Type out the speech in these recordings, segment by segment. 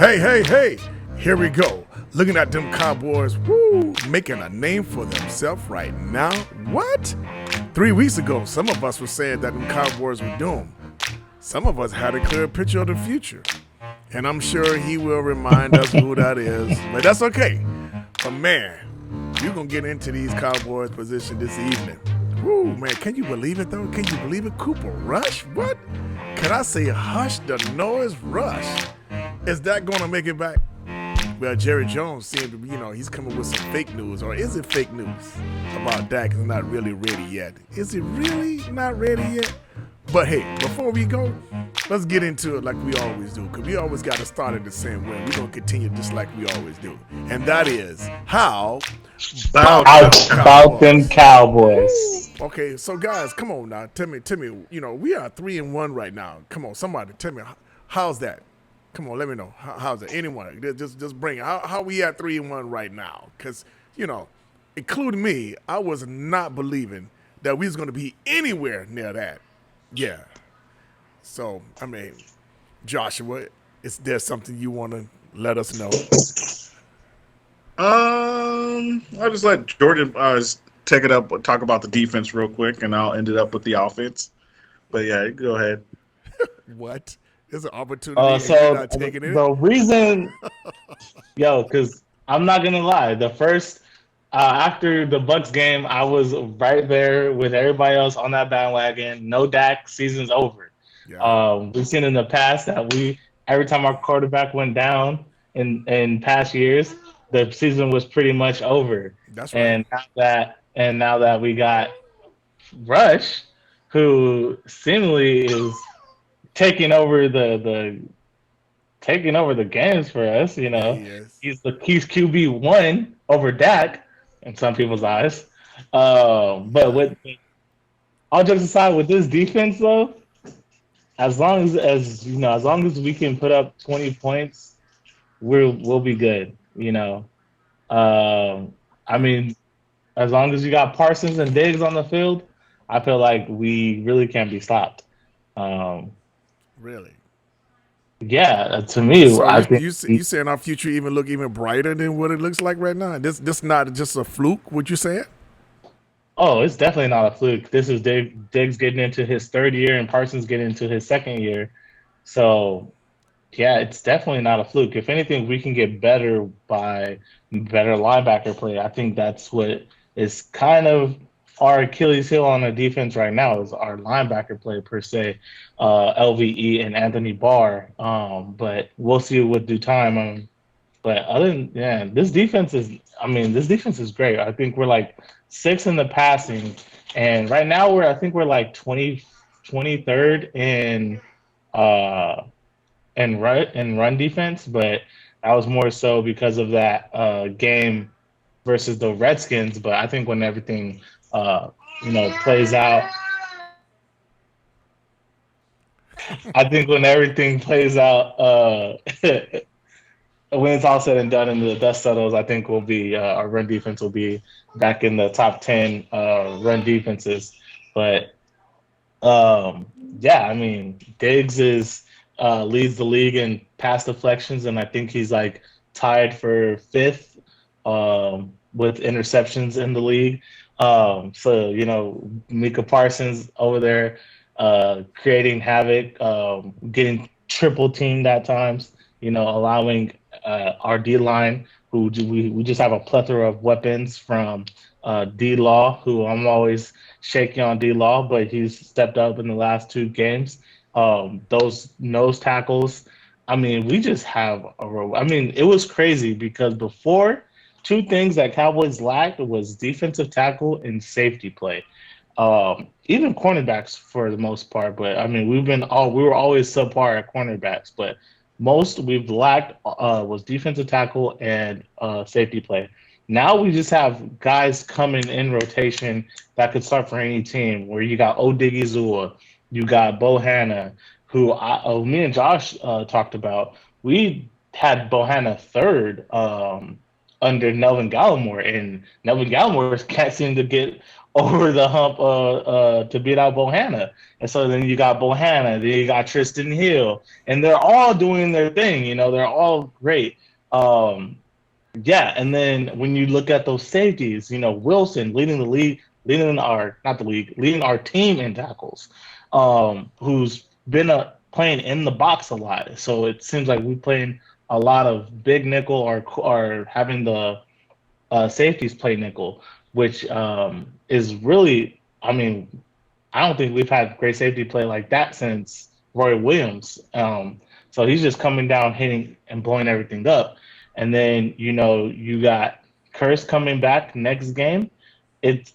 Hey, here we go. Looking at them Cowboys, woo, making a name for themselves right now. What? 3 weeks ago, some of us were saying that them Cowboys were doomed. Some of us had a clear picture of the future. And I'm sure he will remind us who that is. But that's okay. But man, we're going to get into these Cowboys position this evening. Woo, man, can you believe it though? Can you believe it? Cooper Rush? What? Can I say hush the noise Rush? Is that going to make it back? Well, Jerry Jones seemed to be, he's coming with some fake news. Or is it fake news about Dak is not really ready yet? Is it really not ready yet? But hey, before we go, let's get into it like we always do. Because we always got to start it the same way. We're going to continue just like we always do. And that is, how about them Cowboys. Okay, so guys, come on now. Tell me, we are 3-1 right now. Come on, somebody tell me, how's that? Come on, let me know. How's it? Anyone? Just bring it. How we at 3-1 right now? Because, including me, I was not believing that we was going to be anywhere near that. Yeah. So, Joshua, is there something you want to let us know? I'll just let Jordan take it up, talk about the defense real quick, and I'll end it up with the offense. But yeah, go ahead. What? There's an opportunity and you're not taking it? The reason, because I'm not gonna lie, the first after the Bucks game, I was right there with everybody else on that bandwagon. No Dak, season's over. Yeah. We've seen in the past that every time our quarterback went down in past years, the season was pretty much over. That's right. And now that we got Rush, who seemingly is taking over the games for us, he's QB1 over Dak in some people's eyes. But with all jokes aside, with this defense though, as long as we can put up 20 points, we'll be good. As long as you got Parsons and Diggs on the field, I feel like we really can't be stopped. Really? Yeah, to me, so I think you saying our future look even brighter than what it looks like right now? This not just a fluke? What you saying? Oh, it's definitely not a fluke. This is Diggs getting into his third year and Parsons getting into his second year. So, yeah, it's definitely not a fluke. If anything, we can get better by better linebacker play. I think that's what is kind of our Achilles heel on the defense right now is our linebacker play per se, LVE and Anthony Barr. But we'll see with due time. But this defense is great. I think we're like 6th in the passing, and right now we're like 23rd in run defense. But that was more so because of that game versus the Redskins. But I think when everything plays out. I think when everything plays out, when it's all said and done and the dust settles, I think our run defense will be back in the top 10 run defenses. But Diggs leads the league in pass deflections, and I think he's like tied for 5th with interceptions in the league. Micah Parsons over there creating havoc, getting triple teamed at times, allowing our D-line, who we just have a plethora of weapons from D-Law, who I'm always shaky on D-Law, but he's stepped up in the last 2 games. Those nose tackles, we just have it was crazy because before, 2 things that Cowboys lacked was defensive tackle and safety play. Even cornerbacks for the most part, but we were always subpar at cornerbacks, but most we've lacked was defensive tackle and safety play. Now we just have guys coming in rotation that could start for any team. Where you got Odigizua, you got Bohanna, who me and Josh talked about. We had Bohanna 3rd. Under Nelvin Gallimore, and Nelvin Gallimore can't seem to get over the hump to beat out Bohanna. And so then you got Bohanna, then you got Tristan Hill, and they're all doing their thing. They're all great. Um, yeah, and then when you look at those safeties, Wilson leading the league, leading our not the league, leading our team in tackles, who's been playing in the box a lot. So it seems like we're playing a lot of big nickel or having the safeties play nickel, which is really, I mean, I don't think we've had great safety play like that since Roy Williams. So he's just coming down, hitting and blowing everything up. And then you got Curse coming back next game. It's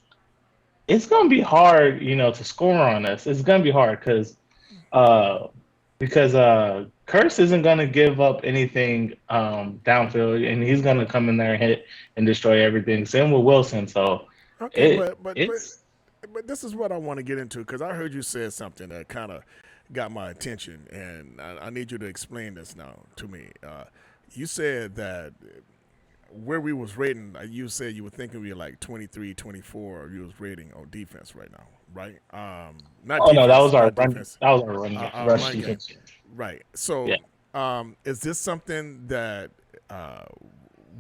it's gonna be hard, to score on us. It's gonna be hard uh, because Curse isn't gonna give up anything downfield, and he's gonna come in there and hit and destroy everything. Same with Wilson. So Okay, it but it's this is what I want to get into because I heard you say something that kind of got my attention, and I need you to explain this now to me. You said that where we was rating, you said you were thinking we were like 23, 24, or you was rating on defense right now, right? Not oh no, that defense, was our not run. defense, That was our run rush run game, defense. right? Yeah. So, is this something that uh,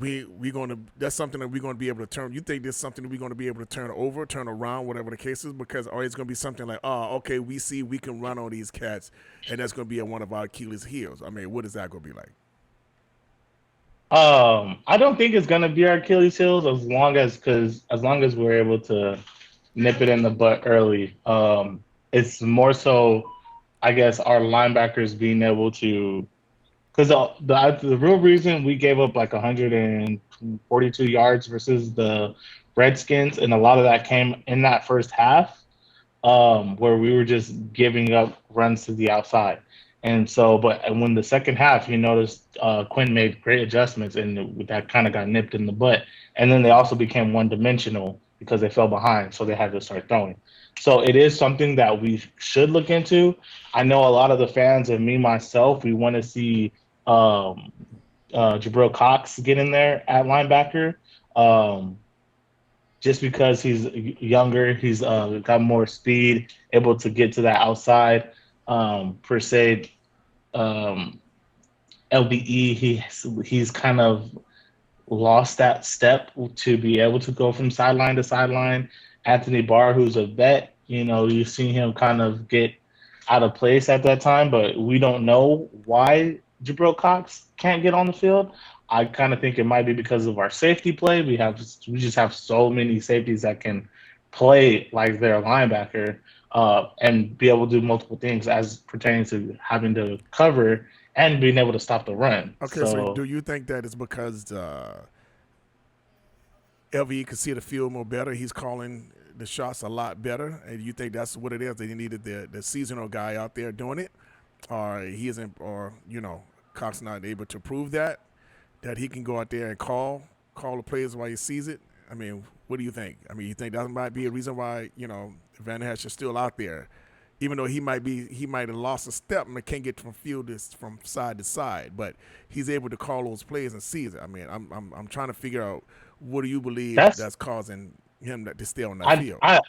we going to that's something that we're going to be able to turn? You think this is something that we're going to be able to turn around, whatever the case is? Because or it's going to be something like, oh, okay, we see we can run on these cats, and that's going to be one of our Achilles' heels. I mean, what is that going to be like? I don't think it's gonna be our Achilles heels as long as we're able to nip it in the butt early. It's more so, I guess, our linebackers being able to because the real reason we gave up like 142 yards versus the Redskins, and a lot of that came in that first half, where we were just giving up runs to the outside. And so, but when the second half, you noticed Quinn made great adjustments, and that kind of got nipped in the butt. And then they also became one dimensional because they fell behind, so they had to start throwing. So it is something that we should look into. I know a lot of the fans and me myself, we want to see um, Jabril Cox get in there at linebacker. Um, just because he's younger, he's got more speed, able to get to that outside. Per se, um, LBE, he's kind of lost that step to be able to go from sideline to sideline. Anthony Barr, who's a vet, you've seen him kind of get out of place at that time, but we don't know why Jabril Cox can't get on the field. I kind of think it might be because of our safety play. We just have so many safeties that can play like they're a linebacker and be able to do multiple things as pertaining to having to cover and being able to stop the run. Okay, so do So you think that it's because LVE could see the field more better? He's calling the shots a lot better, and you think that's what it is? They needed the seasonal guy out there doing it, or he isn't, or Cox not able to prove that he can go out there and call the plays while he sees it. I mean, what do you think? I mean, you think that might be a reason why Van Hash is still out there, even though he might have lost a step and can't get from from side to side, but he's able to call those plays and sees it. I mean, I'm trying to figure out what do you believe that's that's causing him to stay on that I field. I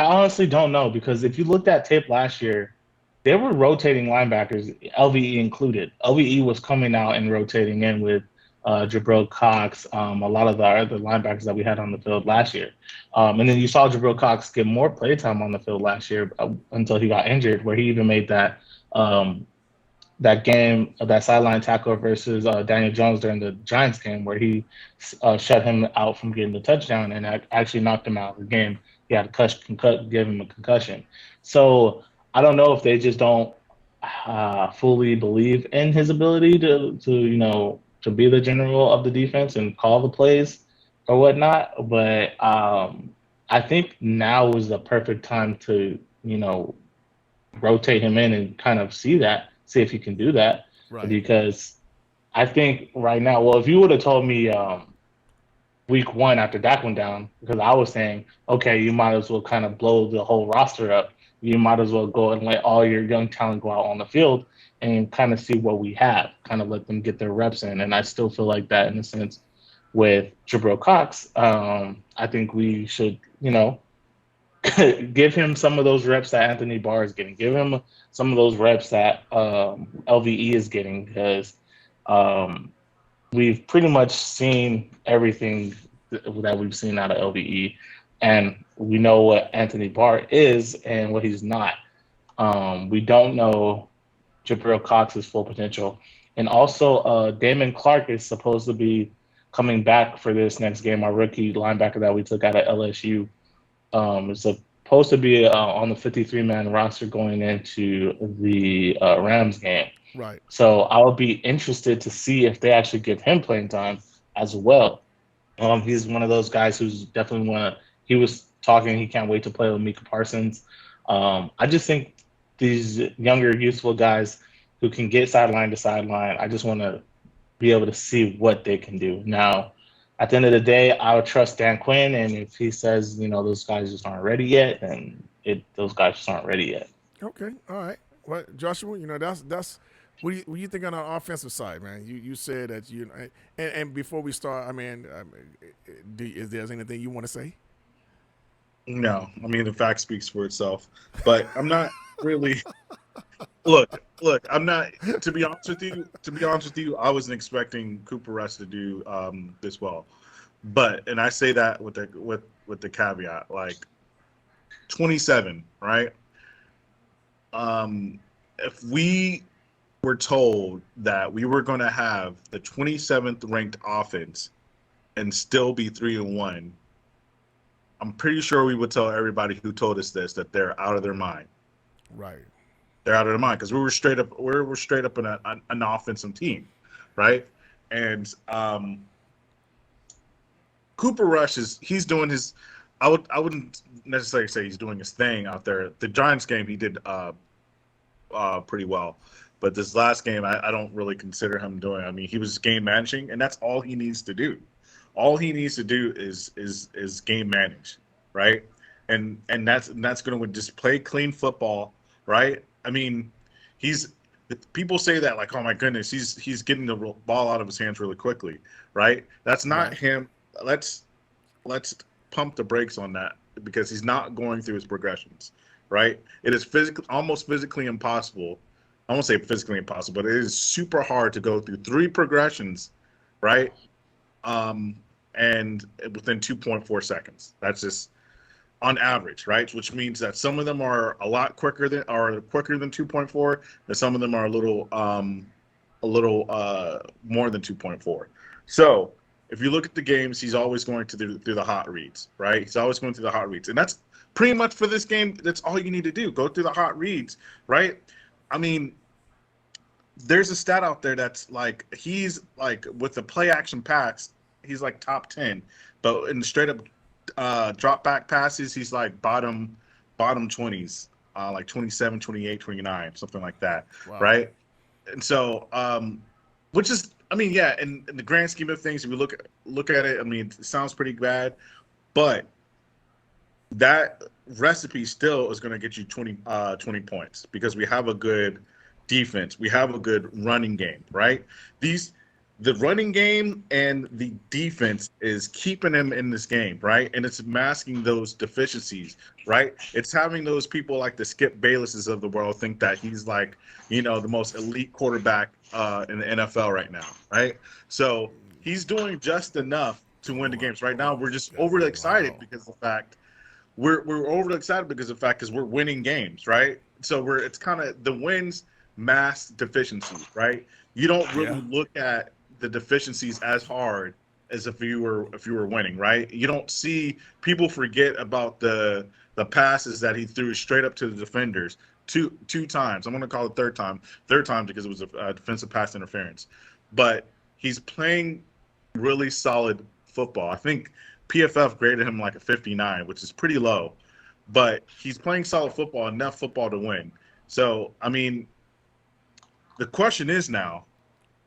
honestly don't know because if you looked at tape last year, they were rotating linebackers, LVE included. LVE was coming out and rotating in with Jabril Cox, a lot of the other linebackers that we had on the field last year. And then you saw Jabril Cox get more playtime on the field last year until he got injured, where he even made um, that game, that sideline tackle versus Daniel Jones during the Giants game, where he shut him out from getting the touchdown and actually knocked him out of the game. He had a give him a concussion. So I don't know if they just don't fully believe in his ability to be the general of the defense and call the plays or whatnot. But I think now is the perfect time to rotate him in and kind of see if he can do that. Right. Because I think right now, well, if you would have told me week one after Dak went down, because I was saying, okay, you might as well kind of blow the whole roster up. You might as well go and let all your young talent go out on the field and kind of see what we have, kind of let them get their reps in. And I still feel like that in a sense with Jabril Cox. I think we should, give him some of those reps that Anthony Barr is getting. Give him some of those reps that LVE is getting, because um, we've pretty much seen everything that we've seen out of LVE, and we know what Anthony Barr is and what he's not. We don't know Jabril Cox's full potential, and also Damon Clark is supposed to be coming back for this next game. Our rookie linebacker that we took out of LSU is supposed to be on the 53-man roster going into the Rams game. Right. So I would be interested to see if they actually give him playing time as well. He's one of those guys who's definitely want to. He was talking. He can't wait to play with Mika Parsons. I just think these younger, youthful guys who can get sideline to sideline. I just want to be able to see what they can do. Now, at the end of the day, I would trust Dan Quinn, and if he says, those guys just aren't ready yet, then those guys just aren't ready yet. Okay. All right. Well, Joshua, that's what do you think on the offensive side, man? You said that and before we start, is there anything you want to say? No, I mean the fact speaks for itself. But I'm not really. Look. I'm not. To be honest with you, I wasn't expecting Cooper Rush to do this well. But I say that with the caveat, like 27, right? If we were told that we were going to have the 27th ranked offense and still be 3-1, I'm pretty sure we would tell everybody who told us this that they're out of their mind. Right. They're out of their mind because we were straight up an offensive team, right? And Cooper Rush he's doing his. I wouldn't necessarily say he's doing his thing out there. The Giants game he did pretty well, but this last game I don't really consider him doing. I mean, he was game managing, and that's all he needs to do. All he needs to do is game manage, right? And that's going to just play clean football, right? I mean, people say that like, oh my goodness, he's getting the ball out of his hands really quickly, right? That's not Right. him. Let's pump the brakes on that because he's not going through his progressions, right? It is almost physically impossible. I won't say physically impossible, but it is super hard to go through 3 progressions, right? And within 2.4 seconds. That's just on average, right? Which means that some of them are a lot quicker than 2.4, and some of them are a little more than 2.4. So if you look at the games, he's always going through the hot reads, right? He's always going through the hot reads, and that's pretty much for this game. That's all you need to do: go through the hot reads, right? I mean, there's a stat out there that's like he's like with the play action pass, he's like top 10, but in the straight up drop back passes, he's like bottom 20s, like 27, 28, 29, something like that, Wow. right? And so, which is, I mean, yeah, in the grand scheme of things, if you look at it, I mean, it sounds pretty bad, but that recipe still is going to get you 20 points because we have a good defense. We have a good running game, right? The running game and the defense is keeping him in this game, right? And it's masking those deficiencies, right? It's having those people like the Skip Baylesses of the world think that he's like, the most elite quarterback in the NFL right now, right? So he's doing just enough to win the games. Right now, we're just overly excited because of the fact we're overly excited because of the fact because we're winning games, right? So it's kind of the wins mask deficiencies, right? You don't really look at the deficiencies as hard as if you were winning, right? You don't see people forget about the passes that he threw straight up to the defenders two times. I'm going to call it third time because it was a defensive pass interference. But he's playing really solid football. I think PFF graded him like a 59, which is pretty low. But he's playing solid football, enough football to win. So, I mean, the question is now,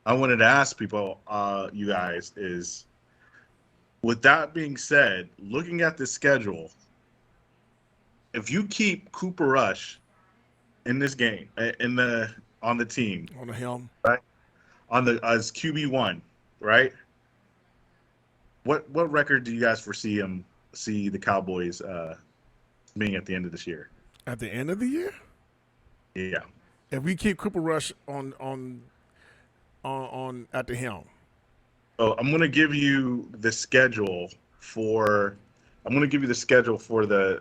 I wanted to ask people, you guys, is with that being said, looking at the schedule, if you keep Cooper Rush in this game, on the team, On the helm. right, as QB1, right, what record do you guys foresee the Cowboys being at the end of this year. At the end of the year, Yeah. if we keep Cooper Rush on at the helm. So I'm gonna give you the schedule for. I'm gonna give you the schedule for the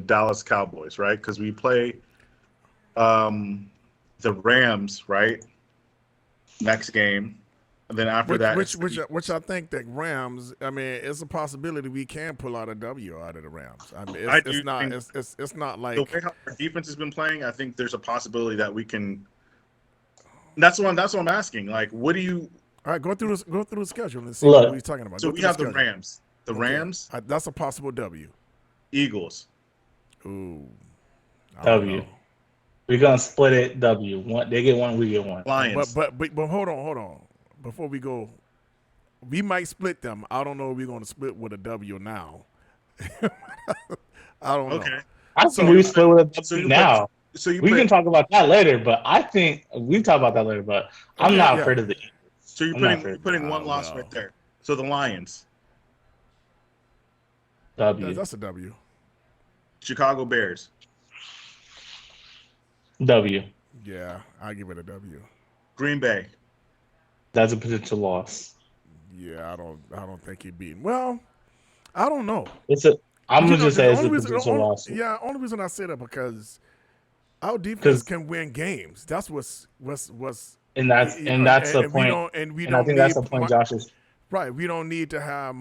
Dallas Cowboys, right? Because we play the Rams, right? Next game, and then after that, Which I think that Rams. I mean, it's a possibility we can pull out a W out of the Rams. I mean, it's not like the way how our defense has been playing. I think there's a possibility that we can. That's what I'm asking. Like, what do you? All right, go through the schedule and see Look, what he's talking about. So Go we through have the schedule. Rams. The Okay. Rams, That's a possible W. Eagles. Ooh. I don't W. know. We're gonna split it. W. One, they get one, we get one. Lions. But hold on. Before we go, we might split them. I don't know if we're going to split with a W now. I don't know. Okay. I think we split with a W now. We can talk about that later, but I think we talk about that later. But I'm not afraid of the Eagles. So you're putting one loss right there. So the Lions, W. That's a W. Chicago Bears, W. Yeah, I give it a W. Green Bay, That's a potential loss. Yeah, I don't think he'd beat. Well, I don't know. I'm You gonna know, just say the it's a only reason- potential the only- loss. Yeah, only reason I say that because our defense can win games. That's what's And that's the point. And I think that's the point Josh is. Right, we don't need to have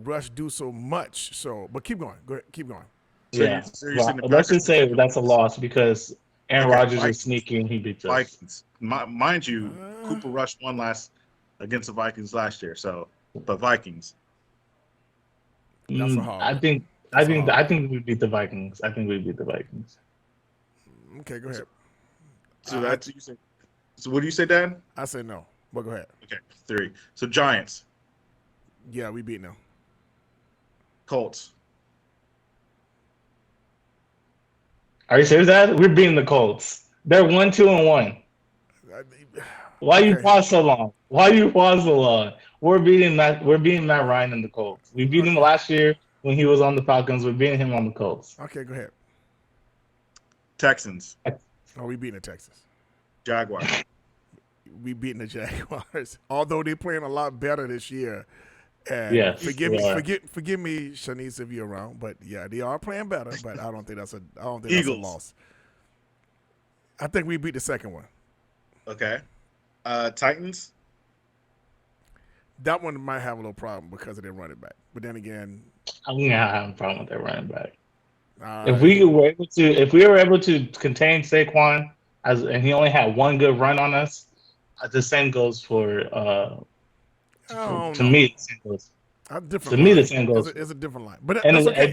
Rush do so much. So, but keep going. Keep going. So Yeah. you're saying the Let's just say Packers- that's a loss because Aaron Rodgers Vikings. is sneaky and he beats us. Vikings. Mind you, Cooper Rush won against the Vikings last year. So, but Vikings. That's a hard I one. think we beat the Vikings. I think we beat the Vikings. Okay, go ahead. So that's you say. So what do you say, Dan? I say no, but go ahead. Okay, 3. So Giants, Yeah, we beat them. Colts, Are you serious, Dad? We're beating the Colts. They're 1-2-1. Why you pause so long? We're beating Matt Ryan and the Colts. We beat him last year when he was on the Falcons. We're beating him on the Colts. Okay, go ahead. Texans, Oh, we beating the Texans. Jaguars. We beating the Jaguars, although they're playing a lot better this year. And Yes, forgive they me, are. forgive me, Shanice, if you're around. But yeah, they are playing better. But I don't think that's a Eagles. loss. I think we beat the second one. Okay. Titans, That one might have a little problem because of their running back. But then again, I'm gonna have a problem with that running back. uh, If we were able to contain Saquon and he only had one good run on us, the same goes for to me. The same goes. different To me, the line. same goes. It's a different line. But And that's okay.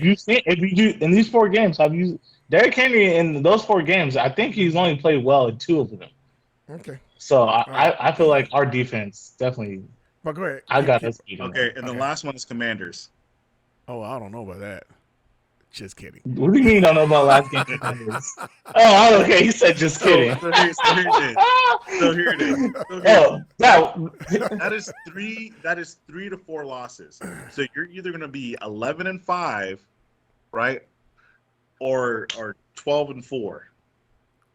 if you do in these 4 games, have you Derrick Henry in those 4 games? I think he's only played well in 2 of them. Okay. So I feel like our defense definitely. But go ahead. I got us beaten. okay, and the Okay. last one is Commanders. Oh, I don't know about that. Just kidding. What do you mean you don't know about last game? Oh, okay. He said just kidding. So here it is. So here it is. Oh, yeah. That is 3 to 4 losses. So you're either going to be 11-5, right? Or 12-4.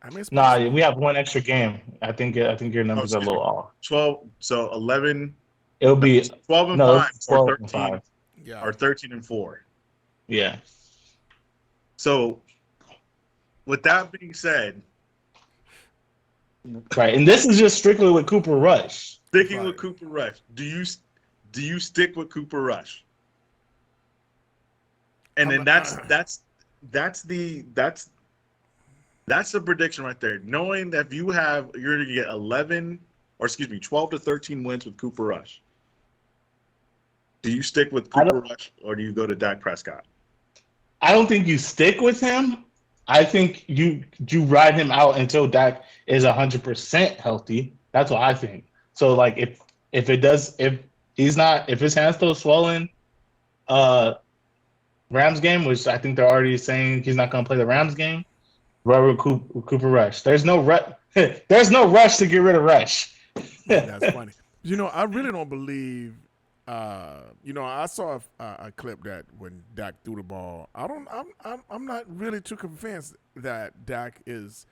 I mean, it's Nah, possible. we have one extra game. I think your numbers are a excuse little me. off. 12 so 11 It'll be 12 and no, 5 it's or 12 and 13 5. Yeah. or 13-4. Yeah. So with that being said, Right, and this is just strictly with Cooper Rush. sticking Right. with Cooper Rush, do you stick with Cooper Rush? And then that's the prediction right there. Knowing that if you're going to get 12 to 13 wins with Cooper Rush. Do you stick with Cooper Rush or do you go to Dak Prescott? I don't think you stick with him. I think you ride him out until Dak is 100% healthy. That's what I think. So like if his hand's still swollen, Rams game, which I think they're already saying he's not going to play the Rams game, rubber Cooper Rush. There's no rush to get rid of Rush. That's funny. You know, I really don't believe I saw a clip that when Dak threw the ball, I'm not really too convinced that Dak is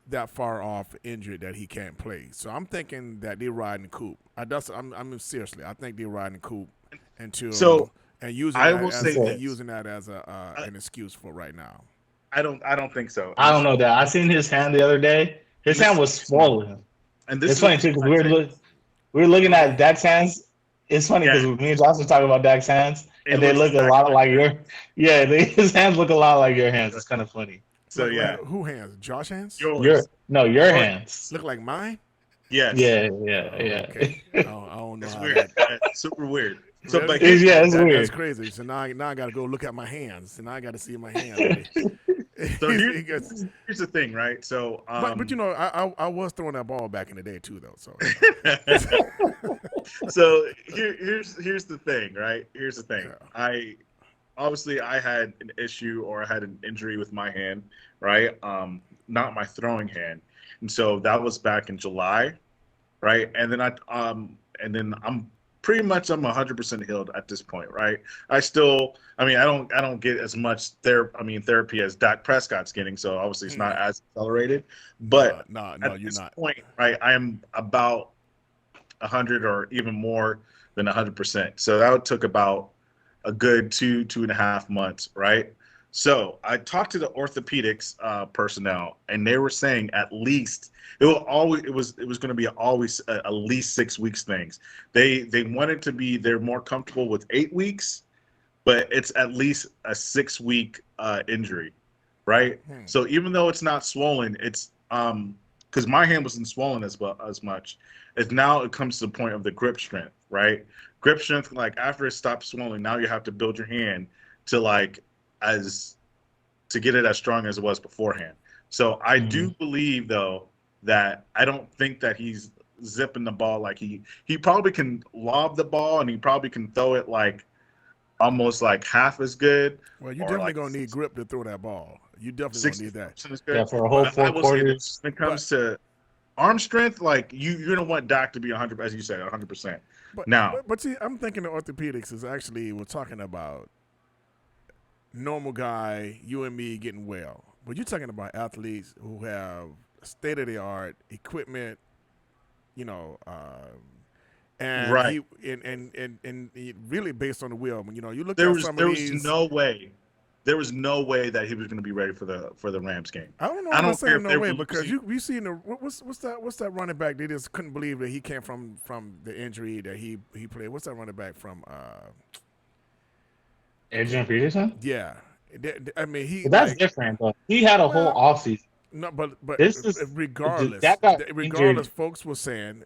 that far off injured that he can't play. So I'm thinking that they're riding the coop. I'm seriously. I think they're riding the coop So until and using I that will as say and this. using that as I, an excuse for right now. I don't think so. I don't know that. I seen his hand the other day. His And this hand is was swollen. and this It's is the funny thing too because I say. we were looking Okay. at Dak's hands. It's funny Yeah, because me and Josh were talking about Dak's hands, it and they looks look a exactly lot like like your. Yeah, his hands look a lot like your hands. that. It's kind of funny. So yeah, Who hands? Josh hands? yours, Your your hands. Look like mine? yes, Yeah, Oh, yeah, okay. yeah. I don't know it's how weird. that. Yeah, super weird. So, Really? but here's the Yeah, thing. it's That's weird. crazy. So now I got to go look at my hands. And now I got to see my hands. So He gets, here's the thing, right? So but I was throwing that ball back in the day too, though. So so here's the thing, right? Here's the thing. yeah. I had an issue or I had an injury with my hand, right? Not my throwing hand, and so that was back in July, right? And then I'm 100% healed at this point, right? I don't get as much therapy as Dak Prescott's getting, so obviously it's not as accelerated, but No, at you're this not. point, right, I am about 100 or even more than 100%. So that took about a good 2.5 months, right? So I talked to the orthopedics personnel, and they were saying at least it was going to be always at least 6 weeks things. They wanted to be they're more comfortable with 8 weeks, but it's at least a 6 week injury, right? Hmm. So even though it's not swollen, it's because my hand wasn't swollen as much. It's now it comes to the point of the grip strength, right? Grip strength, like after it stops swelling, now you have to build your hand to as to get it as strong as it was beforehand. So I do believe though that I don't think that he's zipping the ball like he probably can lob the ball and he probably can throw it like almost like half as good Well, you or definitely like gonna need grip to throw that ball. You definitely gonna need that. 60% is Yeah, good. for a whole But I four will say this: quarters. when it But comes to arm strength, like you're gonna want Dak to be 100, as you said, 100%. but Now, but see, I'm thinking the orthopedics is actually we're talking about normal guy, you and me getting well. But you're talking about athletes who have state of the art equipment, you know, and right? he and he really based on the will. You look There at was some of there was these. no way, there was no way that he was going to be ready for the Rams game. I don't know I if I'm don't care saying if no they way were because losing. you seen the what's that running back? They just couldn't believe that he came from the injury that he played. What's that running back from? I can't. Adrian Peterson. Yeah, I mean he But that's like different though. He had a whole well offseason. no, but This is regardless, that got regardless, injured. folks were saying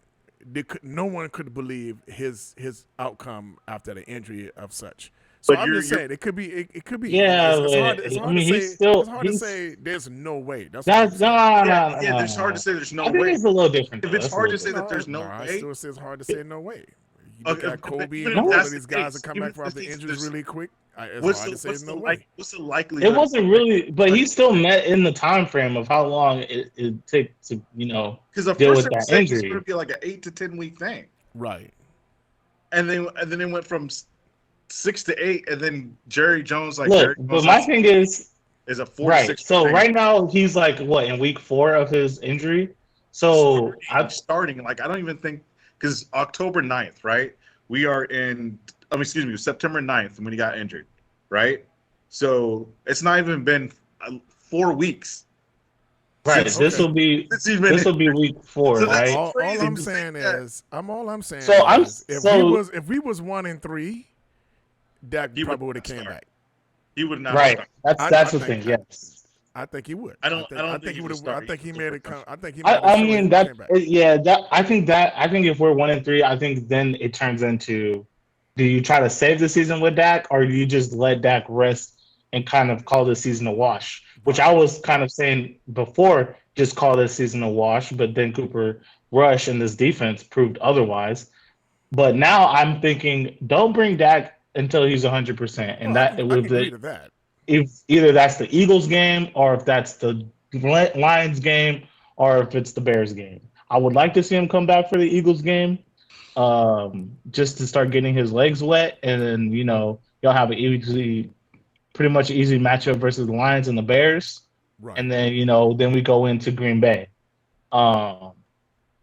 no one could believe his outcome after the injury of such. So But I'm just you're saying it could be. Yeah, It's but I hard to mean, say it's hard to he's say there's no way. That's what I'm that's saying. no, no, yeah. no, There's hard to no. say there's no I think way. it's a little different If though. it's That's a hard little to say that different. there's No, no I way, still say it's hard to say no way. You look okay, at Kobe even and if all No, of that's the these guys that case, come even back if from after there's, injuries really quick. It's what's hard to say there's no way. what's the it likelihood of wasn't really, but he still met in the time frame of how long it took to because at deal first with they were that saying it's going injury. to be like an 8 to 10 week thing, Right. and then it went from 6 to 8, and then Look, Jerry but Jones my thing is a 4 to 6 right. week So thing. right now he's like what in week 4 of his injury. So Starting like I don't even think because October 9th, right? We are in excuse me, September 9th when he got injured, right? So it's not even been 4 weeks right, since Okay. he's been this will be injured. week 4, So that's right? All crazy I'm to think saying that is all I'm saying So I'm is so if we was 1-3, Dak he would probably would have not came start. back. He would not have right. started. That's the thing. Yes. I think he would. I I don't think think he he would would have. I start. think he He's a made it come. professional. I think he made it I show mean he came back. I think if we're 1-3, I think then it turns into, do you try to save the season with Dak or do you just let Dak rest and kind of call the season a wash? Which I Right. was kind of saying before, just call this season a wash, but then Cooper Rush and this defense proved otherwise. But now I'm thinking, don't bring Dak until he's 100%, and Well, that it I would can agree be to that. if either that's the Eagles game or if that's the Lions game or if it's the Bears game. I would like to see him come back for the Eagles game, just to start getting his legs wet, and then you'll have pretty much easy matchup versus the Lions and the Bears, Right. and then then we go into Green Bay. Um,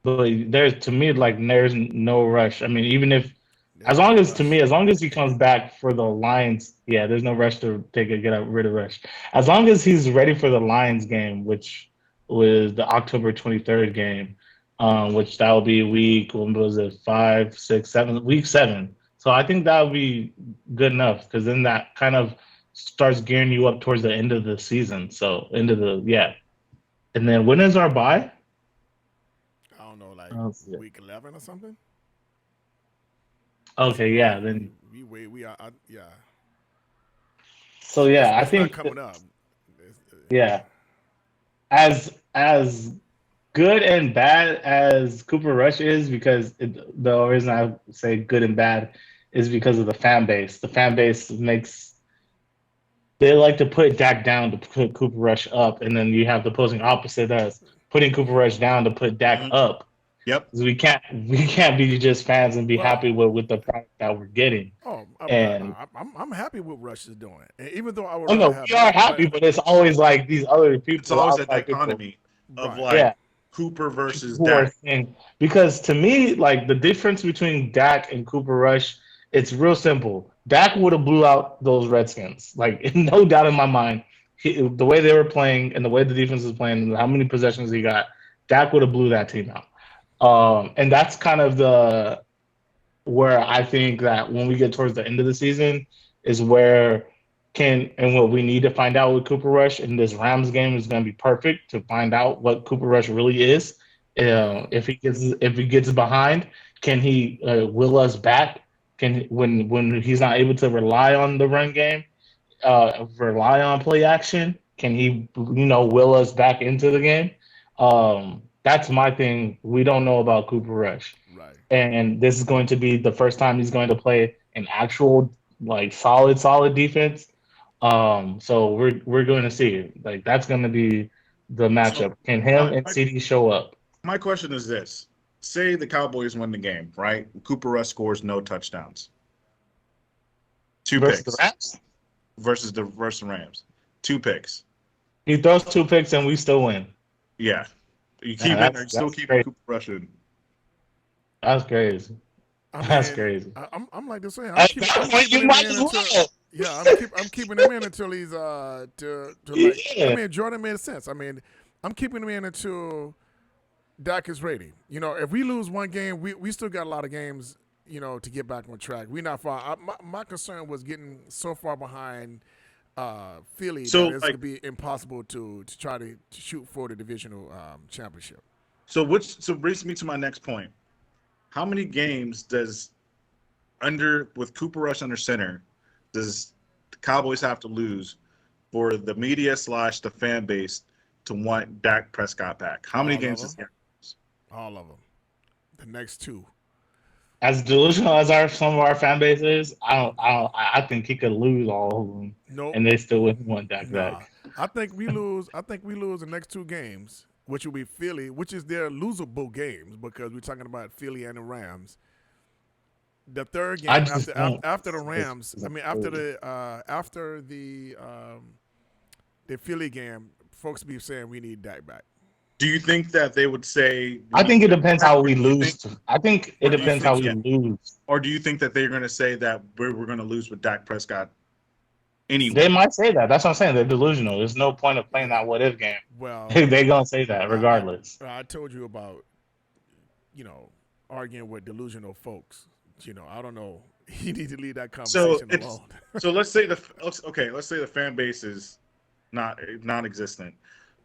but to me, like, there's no rush. I mean, even if There's no rush. as long as he comes back for the Lions, yeah, there's no rush to rid of rush. As long as he's ready for the Lions game, which was the October 23rd game, which that will be when was it, 5, 6, 7, week 7. So I think that would be good enough, because then that kind of starts gearing you up towards the end of the season. So and then when is our bye? I don't know, like Oh, yeah. week 11 or something. Which Okay, yeah, then we are yeah. so yeah, I It's not think coming up. yeah, as good and bad as Cooper Rush is, because the reason I say good and bad is because of the fan base. The fan base they like to put Dak down to put Cooper Rush up, and then you have the opposing opposite as putting Cooper Rush down to put Dak Mhm. up. Yep. 'Cause we can't be just fans and be Well, happy with the product that we're getting. oh, And I'm happy with Rush is doing. And even though I would oh rather no, have we are Dak, happy, but it's always like these other It's people, always a outside people. dichotomy of right, like Yeah, Cooper versus who are Dak. saying, because to me, like, the difference between Dak and Cooper Rush, it's real simple. Dak would have blew out those Redskins, like, no doubt in my mind. The way they were playing and the way the defense was playing, and how many possessions he got, Dak would have blew that team out. And that's kind of the where I think that when we get towards the end of the season is where what we need to find out with Cooper Rush, and this Rams game is going to be perfect to find out what Cooper Rush really is. right, If he gets behind, can he will us back? Can when he's not able to rely on the run game, rely on play action? Can he will us back into the game? That's my thing. We don't know about Cooper Rush, right. and this is going to be the first time he's going to play an actual, like, solid defense. So we're going to see, like, that's going to be the So matchup. Can my, him and my CD show up my question is this: say the Cowboys win the game, right? Cooper Rush scores no touchdowns, two versus the picks Rams? versus the Rams, two picks. He throws 2 picks and we still win. Yeah, are That's you still that's keeping crazy. Cooper Rush in? That's crazy. I That's mean, crazy. I'm like this saying, At that I'm point, keeping you him might in as until well. yeah, I'm keeping him in until he's to like. I Yeah. mean, Jordan made sense. I mean, I'm keeping him in until Dak is ready. You know, if we lose one game, we still got a lot of games, to get back on track. We're not far. My concern was getting so far behind Philly that So it's like, gonna be impossible to try to shoot for the divisional championship. so brings me to my next point. How many games does under with Cooper Rush under center does the Cowboys have to lose for the media slash the fan base to want Dak Prescott back? How many All of games does them, he have to lose? all of them. The next two. As delusional as some of our fan base is, I think he could lose all of them, Nope. and they still wouldn't want Dak Nah, back. I think we lose. I think we lose the next two games, which will be Philly, which is their losable games because we're talking about Philly and the Rams. The third I game just after don't. after the Rams, I mean after the Philly game, folks be saying we need Dak back. Do you think that they would say we I need think it Dak depends back, how we lose. I think it or do you depends how think we lose. or do you think that they're going to say that we're going to lose with Dak Prescott anyway? They might say that. That's what I'm saying. They're delusional. There's no point of Yeah. playing that what if game. Well, They gonna say that I regardless. I told you about arguing with delusional folks. I don't know. You need to leave that So conversation it's alone. so let's say the fan base is not non-existent.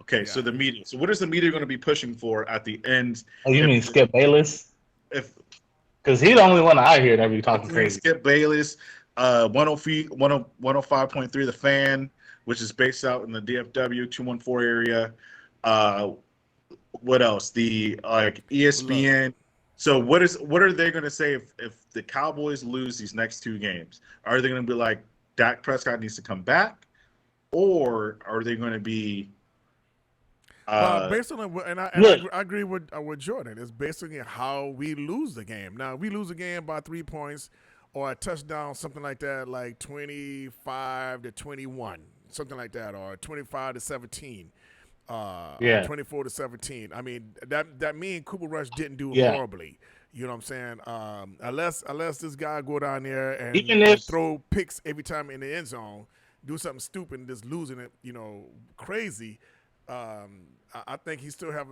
Okay, so Yeah. the media. So what is the media going to be pushing for at the end? Oh, you If mean Skip Bayless? if Because he's the only one I hear that be talking crazy. Skip Bayless, 105.3 The Fan, which is based out in the DFW 214 area. Uh, what else? The like Look, ESPN. So what are they going to say if the Cowboys lose these next two games? Are they going to be like Dak Prescott needs to come back, or are they going to be Based on Look, I agree with Jordan. It's basically how we lose the game. Now, if we lose a game by 3 points or a touchdown, something like that, like 25-21, something like that, or 25-17, or yeah, 24-17. I mean, that mean Cooper Rush didn't do yeah. horribly. You know what I'm saying? Unless this guy go down there Even and if throw picks every time in the end zone, do something stupid and just losing it, crazy. I think he still have.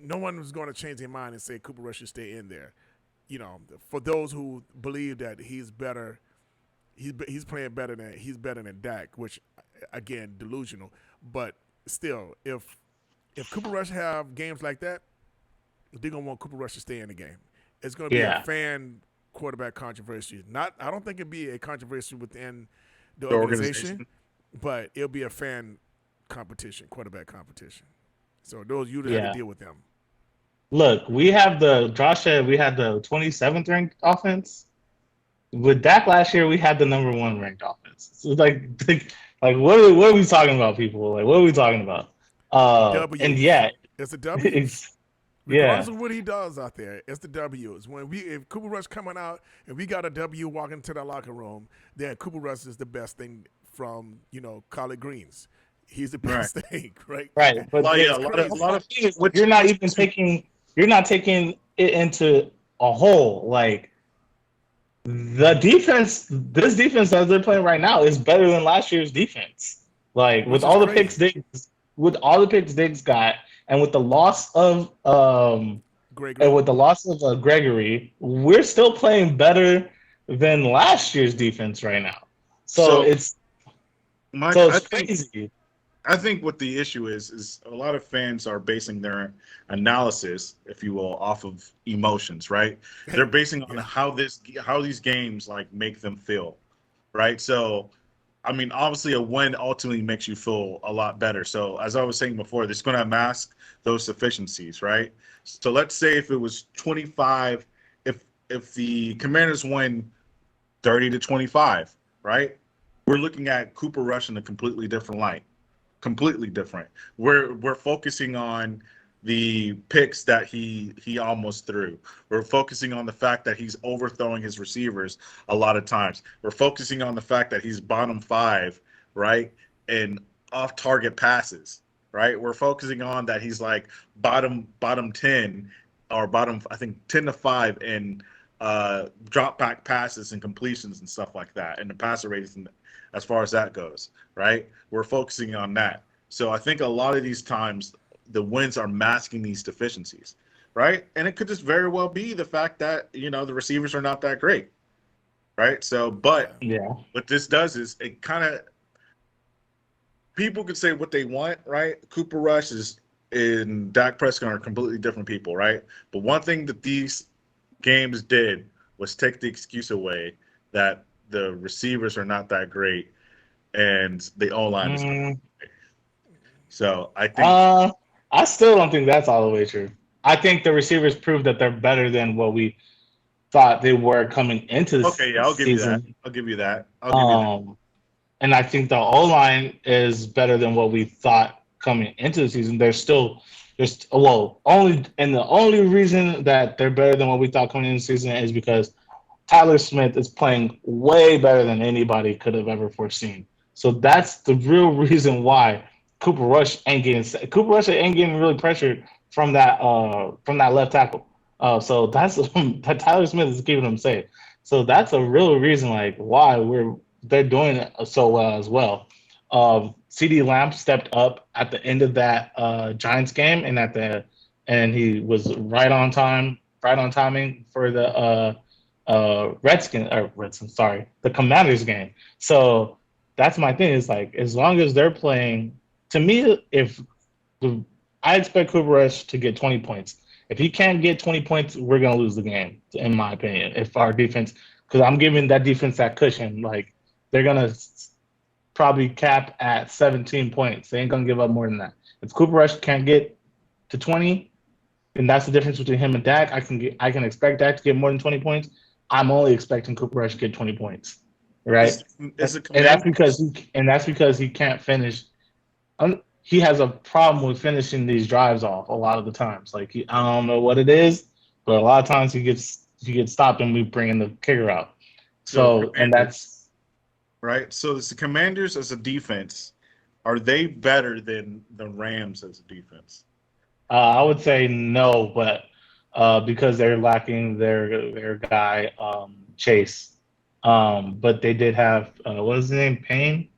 No one was going to change their mind and say Cooper Rush should stay in there. For those who believe that he's better, he's playing better than Dak, which again delusional. But still, if Cooper Rush have games like that, they're gonna want Cooper Rush to stay in the game. It's gonna be a yeah, fan quarterback controversy. I don't think it'd be a controversy within the The organization, organization. but it'll be a fan competition, quarterback competition. So those you have to yeah. deal with them. Look, we have the Josh said we had the 27th ranked offense. With Dak last year, we had the number one ranked offense. So like what are we talking about, people? Like, what are we talking about? The And W's. yeah, It's the W's. Regardless yeah, of what he does out there, it's the W's. If Cooper Rush coming out and we got a W walking into the locker room, then Cooper Rush is the best thing from collard greens. He's the Right. best thing, right? right. But Well, yeah, It's crazy. a lot of you're not even taking it into a whole. Like the defense, this defense that they're playing right now is better than last year's defense. Like Which is crazy. With all the picks Diggs got, and with the loss of Gregory. and with the loss of Gregory, we're still playing better than last year's defense right now. So so it's Mike. so it's crazy. I think what the issue is a lot of fans are basing their analysis, if you will, off of emotions, right? They're basing on Yeah. how these games like make them feel, right? So, I mean, obviously, a win ultimately makes you feel a lot better. So, as I was saying before, this is going to mask those deficiencies, right? So, let's say if it was 25, if the Commanders win 30-25, right? We're looking at Cooper Rush in a completely different light, completely different. We're focusing on the picks that he almost threw. We're focusing on the fact that he's overthrowing his receivers a lot of times. We're focusing on the fact that he's bottom 5, right, in off target passes, right? We're focusing on that he's like bottom 10 or bottom, I think, 10-5 in drop back passes and completions and stuff like that, and the passer rating as far as that goes, right? We're focusing on that. So I think a lot of these times the wins are masking these deficiencies, right? And it could just very well be the fact that the receivers are not that great, right? So, Yeah. but Yeah, what this does is it kind of, people could say what they want, right? Cooper Rush and Dak Prescott are completely different people, right? But one thing that these games did was take the excuse away that the receivers are not that great and the O line is not. mm, So I think I still don't think that's all the way true. I think the receivers proved that they're better than what we thought they were coming into this okay, yeah, I'll give you that. season. I'll give you that. I'll give you that. Um, and I think the O line is better than what we thought coming into the season. They're still just the only reason that they're better than what we thought coming into the season is because Tyler Smith is playing way better than anybody could have ever foreseen. So that's the real reason why Cooper Rush ain't getting really pressured from that left tackle. So that's that Tyler Smith is keeping him safe. So that's a real reason like why they're doing it so well as well. CD Lamb stepped up at the end of that Giants game and he was right on timing for the the Commanders game. So that's my thing. Is like as long as they're playing, to me, if I expect Cooper Rush to get 20 points. If he can't get 20 points, we're gonna lose the game, in my opinion. If our defense, because I'm giving that defense that cushion, like they're gonna probably cap at 17 points. They ain't gonna give up more than that. If Cooper Rush can't get to 20, then that's the difference between him and Dak. I can expect Dak to get more than 20 points. I'm only expecting Cooper Rush to get 20 points, right? Is the And Commanders that's because he can't finish. he has a problem with finishing these drives off a lot of the times. Like I don't know what it is, but a lot of times he gets stopped and we bring in the kicker out. So So and that's right. So it's the Commanders as a defense. Are they better than the Rams as a defense? I would say no, but because they're lacking their guy Chase. But they did have what is his name? Payne,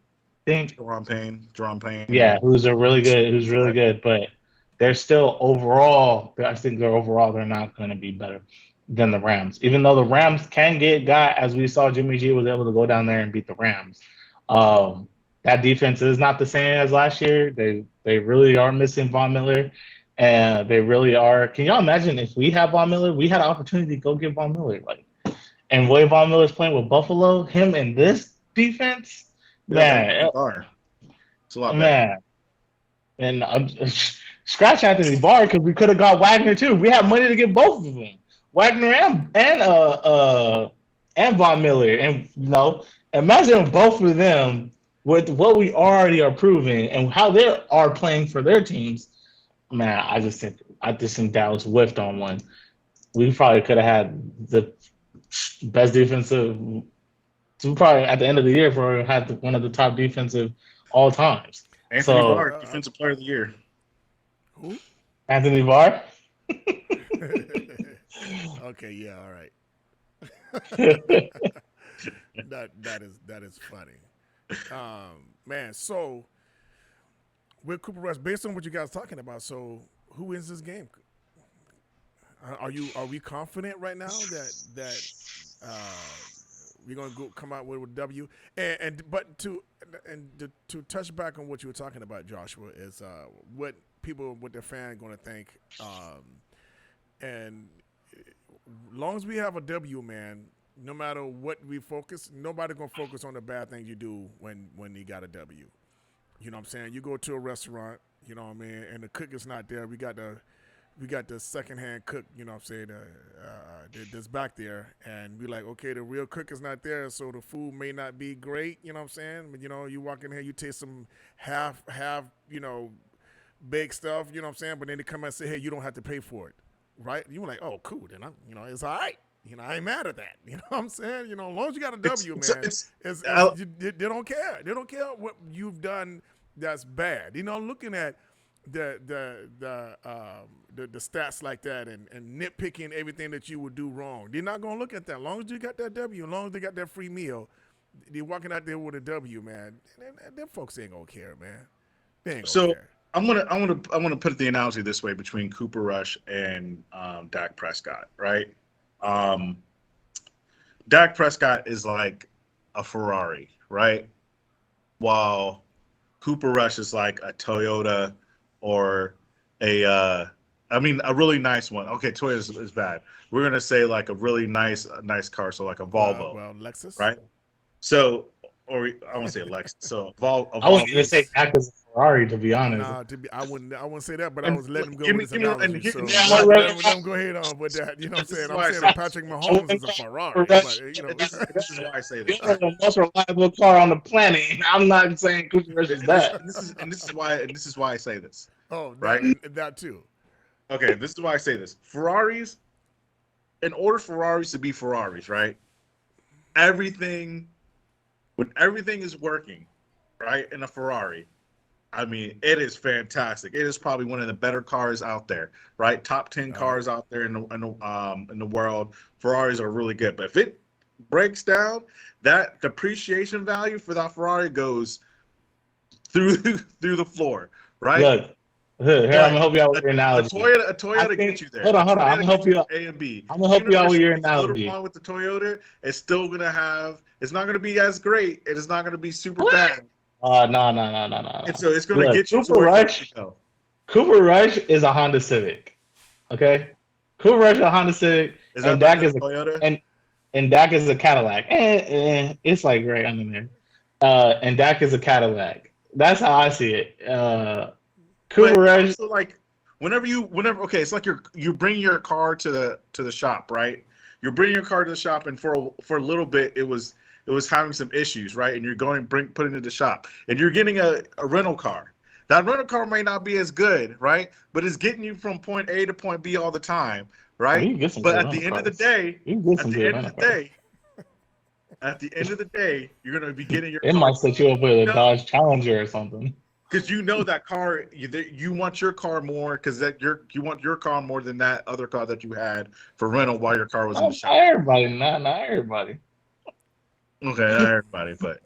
I think. Jerome Payne. Yeah, who's really good, but they're still overall. I think they're not going to be better than the Rams, even though the Rams can get guy as we saw Jimmy G was able to go down there and beat the Rams. Um, that defense is not the same as last year. They really are missing Von Miller, and they really are. Can y'all imagine if we had Von Miller? We had an opportunity to go get Von Miller, like, and way Von Miller's playing with Buffalo, him and this defense, man. It's a lot better. Man, and I'm scratch Anthony Barr because we could have got Wagner too. We had money to get both of them, Wagner and Von Miller, and imagine both of them with what we already are proving and how they are playing for their teams. Man, I just think Dallas whiffed on one. We probably could have had the best defensive. We probably at the end of the year for had one of the top defensive all times. Anthony Barr, Defensive Player of the Year. Who? Anthony Barr. Okay, yeah, all right. that is funny. Man, so with Cooper Rush, based on what you guys are talking about, so who wins this game? Are we confident right now that we're gonna come out with a W? But to touch back on what you were talking about, Joshua, is what their fan are gonna think. And long as we have a W, man, no matter what we focus, nobody gonna focus on the bad things you do when you got a W. You know what I'm saying? You go to a restaurant, you know what I mean, and the cook is not there. We got the secondhand cook, you know what I'm saying, that's back there, and we like, okay, the real cook is not there, so the food may not be great, you know what I'm saying? But, you walk in here, you taste some half, baked stuff, you know what I'm saying? But then they come and say, hey, you don't have to pay for it, right? You like, oh, cool, then it's all right. I ain't mad at that. You know what I'm saying? As long as you got a W, they don't care. They don't care what you've done that's bad. Looking at the stats like that and nitpicking everything that you would do wrong. They're not gonna look at that. As long as you got that W, as long as they got that free meal, they're walking out there with a W, man. Them folks ain't gonna care, man. They ain't gonna care. I want to put the analogy this way between Cooper Rush and Dak Prescott, right? Dak Prescott is like a Ferrari, right? While Cooper Rush is like a Toyota or a really nice one. Okay, Toyota is bad. We're gonna say like a really nice car, so like a Volvo. Lexus, right? So, or I want to say a Lexus. So I was gonna say Dak is a Ferrari, to be honest. I wouldn't say that, but I was letting him go with his analogy. Let him go ahead on with that. You know what I'm saying? I'm saying Patrick Mahomes is a Ferrari. But, this is why I say this. You're the most reliable car on the planet. I'm not saying Cooper Rush is that. This is why I say this. Oh, right. That too. Okay, this is why I say this. Ferraris, in order for Ferraris to be Ferraris, right? When everything is working, right, in a Ferrari, I mean, it is fantastic. It is probably one of the better cars out there, right? Top 10 cars out there in the world. Ferraris are really good, but if it breaks down, that depreciation value for that Ferrari goes through the floor, right? Look, here, I'm gonna help you out with your analogy. A Toyota gets you there. Hold on. I'm gonna help you out. A and B. I'm gonna help you out with your analogy. Wrong with the Toyota, it's still gonna have. It's not gonna be as great. It is not gonna be super bad. No. And so it's gonna get you Cooper Rush. Cooper Rush is a Honda Civic. Okay, Cooper Rush is a Honda Civic, and Dak is a Toyota, and Dak is a Cadillac. It's like right under there. And Dak is a Cadillac. That's how I see it. Cooper Rush. So like whenever okay, it's like you bring your car to the shop, right? You're bringing your car to the shop, and for a little bit it was having some issues, right? And you're putting it in the shop, and you're getting a rental car. That rental car may not be as good, right? But it's getting you from point A to point B all the time, Oh, you right? can get some But good at the rental end of the cars. day, You can get at some the good end of the rental cars. day, at the end of the day, you're gonna be getting your It car. might set you up with a Dodge Challenger or something. Because you know that car, you want your car more because you want your car more than that other car that you had for rental while your car was in the Not shop. everybody, not everybody. Okay, not everybody, but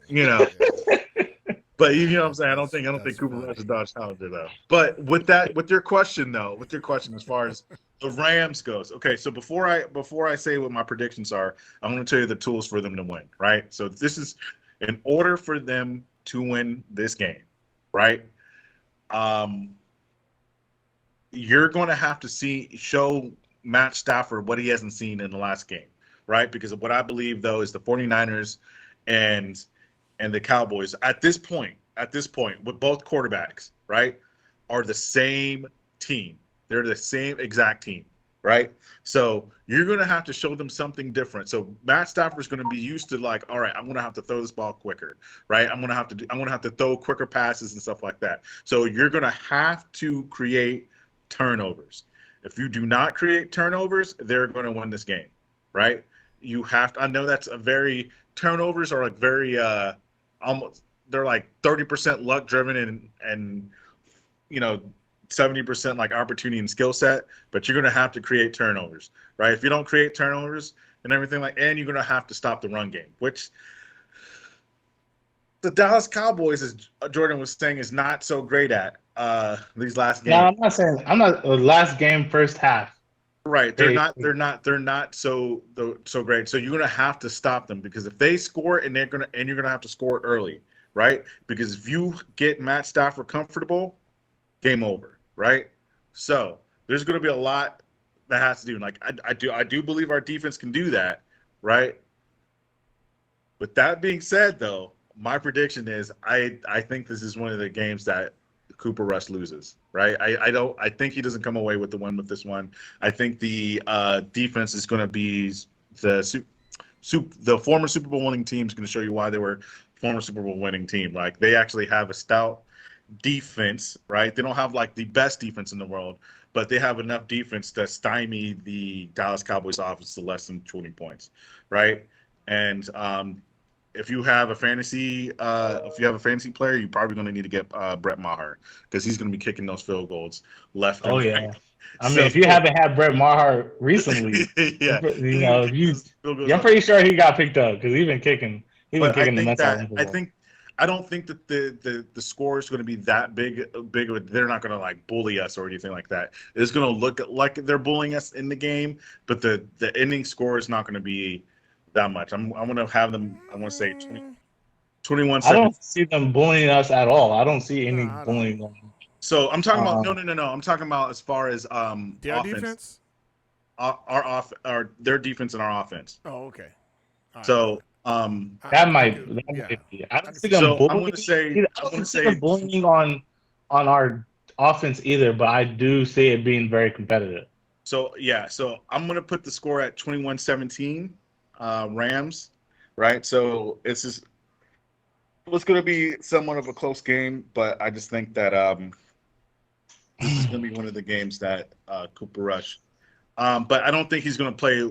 but you know what I'm saying. I don't think Cooper Rush is Dodge Challenger though. But with your question as far as the Rams goes, okay. So before I say what my predictions are, I'm going to tell you the tools for them to win. Right. So this is in order for them to win this game, right? You're going to have to show Matt Stafford what he hasn't seen in the last game, right? Because of what I believe though is the 49ers and the Cowboys at this point with both quarterbacks, right, are the same team. They're the same exact team, right? So you're going to have to show them something different. So Matt Stafford's going to be used to like, all right, I'm going to have to throw this ball quicker, right? I'm going to have to throw quicker passes and stuff like that. So you're going to have to create turnovers. If you do not create turnovers, they're going to win this game, right? You have to. I know that's a very turnovers are like very almost they're like 30% luck driven and 70% like opportunity and skill set, but you're going to have to create turnovers, right? If you don't create turnovers and everything and you're going to have to stop the run game, which the Dallas Cowboys, as Jordan was saying, is not so great at these last games. No, I'm not the last game first half. Right. They're not so great. So you're gonna have to stop them because if they score and you're gonna have to score early, right? Because if you get Matt Stafford comfortable, game over, right? So there's gonna be a lot that has to do. Like I do believe our defense can do that, right? With that being said, though, my prediction is I think this is one of the games that Cooper Rush loses, right? I think he doesn't come away with the win with this one. I think the defense is going to be the former Super Bowl winning team is going to show you why they were former Super Bowl winning team. Like they actually have a stout defense, right? They don't have like the best defense in the world, but they have enough defense to stymie the Dallas Cowboys offense to less than 20 points, right? And if you have a fantasy player, you're probably going to need to get Brett Maher because he's going to be kicking those field goals left and right. Yeah. I mean, if you haven't had Brett Maher recently, yeah, I'm pretty sure he got picked up because he's been kicking. He's been kicking the mess out of him. I don't think that the score is going to be that big. They're not going to like bully us or anything like that. It's going to look like they're bullying us in the game, but the ending score is not going to be that much. I'm going to have them. I want to say 21 seconds. I don't see them bullying us at all. I don't see any bullying going on. So I'm talking about no. I'm talking about as far as their offense. Defense. Their defense and our offense. Oh, okay. All so that might be. I don't see them bullying. I don't see them bullying on our offense either, but I do see it being very competitive. So I'm going to put the score at 21-17. Rams, right? So it's going to be somewhat of a close game, but I just think that this is going to be one of the games that Cooper Rush. But I don't think he's going to play